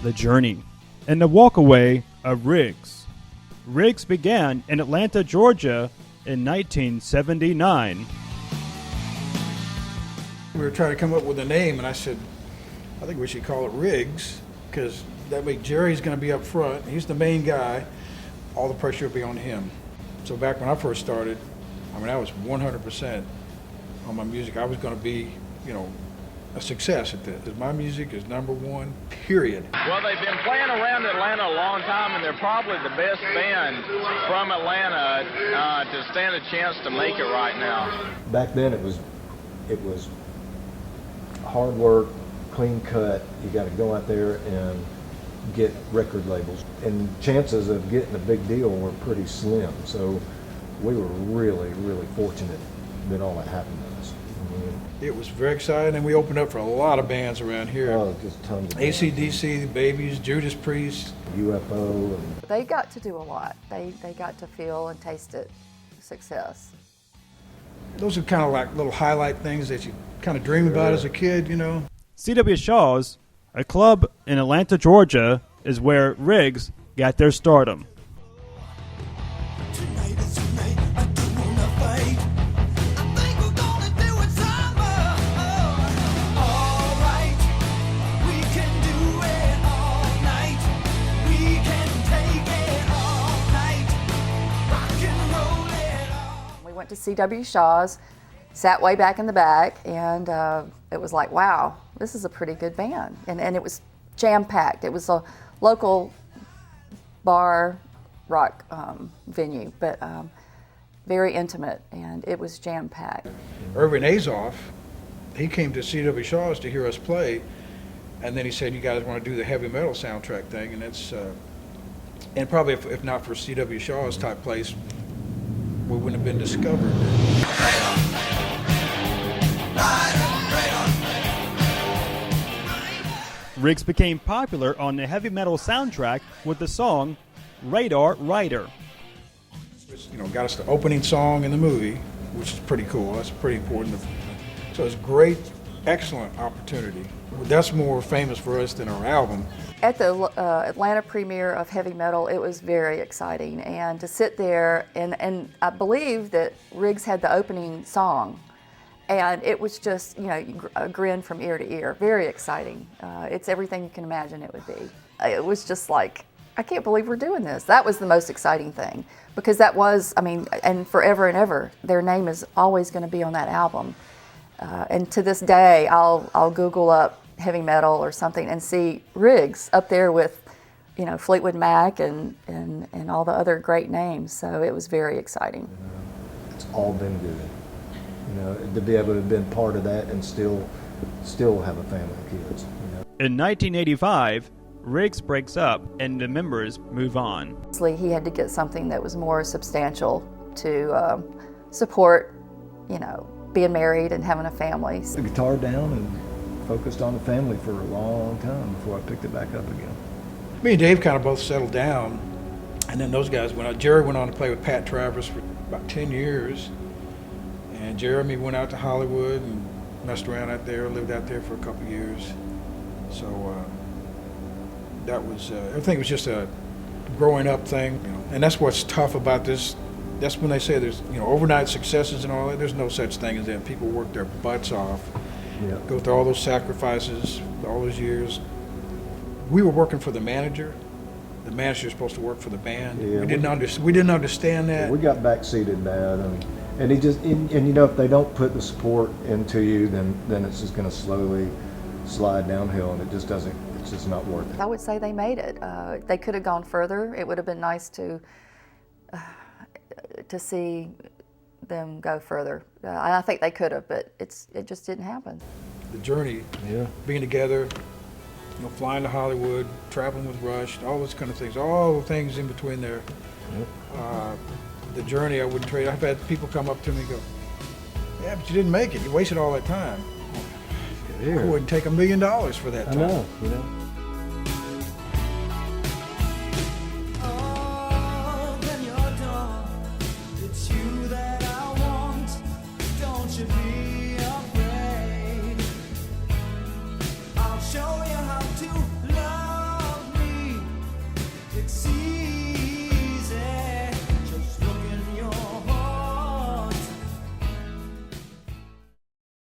the journey and the walkaway of RIGGS. RIGGS began in Atlanta, Georgia in 1979. We were trying to come up with a name, and I said, I think we should call it RIGGS, because that way Jerry's going to be up front. He's the main guy. All the pressure will be on him. So back when I first started, I mean, I was 100% on my music. I was going to be, a success at this. My music is #1, period. Well, they've been playing around Atlanta a long time, and they're probably the best band from Atlanta to stand a chance to make it right now. Back then, it was hard work, clean cut. You got to go out there and get record labels, and chances of getting a big deal were pretty slim. So we were really, really fortunate that all that happened to us. It was very exciting, and we opened up for a lot of bands around here. Oh, just tons of bands. AC/DC, the Babies, Judas Priest, UFO. And they got to do a lot. They got to feel and taste it, success. Those are kind of like little highlight things that you kind of dream about as a kid, C.W. Shaw's, a club in Atlanta, Georgia, is where RIGGS got their stardom. Went to C.W. Shaw's, sat way back in the back, and it was like, wow, this is a pretty good band. And it was jam-packed. It was a local bar rock venue, but very intimate, and it was jam-packed. Irving Azoff, he came to C.W. Shaw's to hear us play, and then he said, you guys want to do the heavy metal soundtrack thing, and it's, and probably if not for C.W. Shaw's type place, we wouldn't have been discovered. RIGGS became popular on the heavy metal soundtrack with the song Radar Rider. It's, got us the opening song in the movie, which is pretty cool. That's pretty important. So it's a great, excellent opportunity. That's more famous for us than our album. At the Atlanta premiere of Heavy Metal, it was very exciting, and to sit there, and I believe that RIGGS had the opening song, and it was just, a grin from ear to ear. Very exciting. It's everything you can imagine it would be. It was just like, I can't believe we're doing this. That was the most exciting thing, because that was, and forever and ever, their name is always going to be on that album. And to this day, I'll Google up heavy metal or something and see RIGGS up there with, Fleetwood Mac and all the other great names. So it was very exciting. it's all been good. To be able to have been part of that and still have a family of kids. In 1985, RIGGS breaks up and the members move on. He had to get something that was more substantial to support, being married and having a family. The guitar down and focused on the family for a long time before I picked it back up again. Me and Dave kind of both settled down, and then those guys went out. Jerry went on to play with Pat Travers for about 10 years, and Jeremy went out to Hollywood and messed around out there, lived out there for a couple of years. So that was, everything was just a growing up thing, and that's what's tough about this. That's when they say there's, overnight successes and all that. There's no such thing as that. People work their butts off, go through all those sacrifices, all those years. We were working for the manager. The manager's supposed to work for the band. Yeah, we didn't understand that. We got backseated bad, and he just, and if they don't put the support into you, then it's just going to slowly slide downhill, and it's just not worth it. I would say they made it. They could have gone further. It would have been nice to see them go further. I think they could have, but it just didn't happen. The journey, being together, flying to Hollywood, traveling with Rush, all those kind of things, all the things in between there. The journey I wouldn't trade. I've had people come up to me and go, yeah, but you didn't make it. You wasted all that time. I wouldn't take $1 million for that time. I know, It's you that I want, don't you be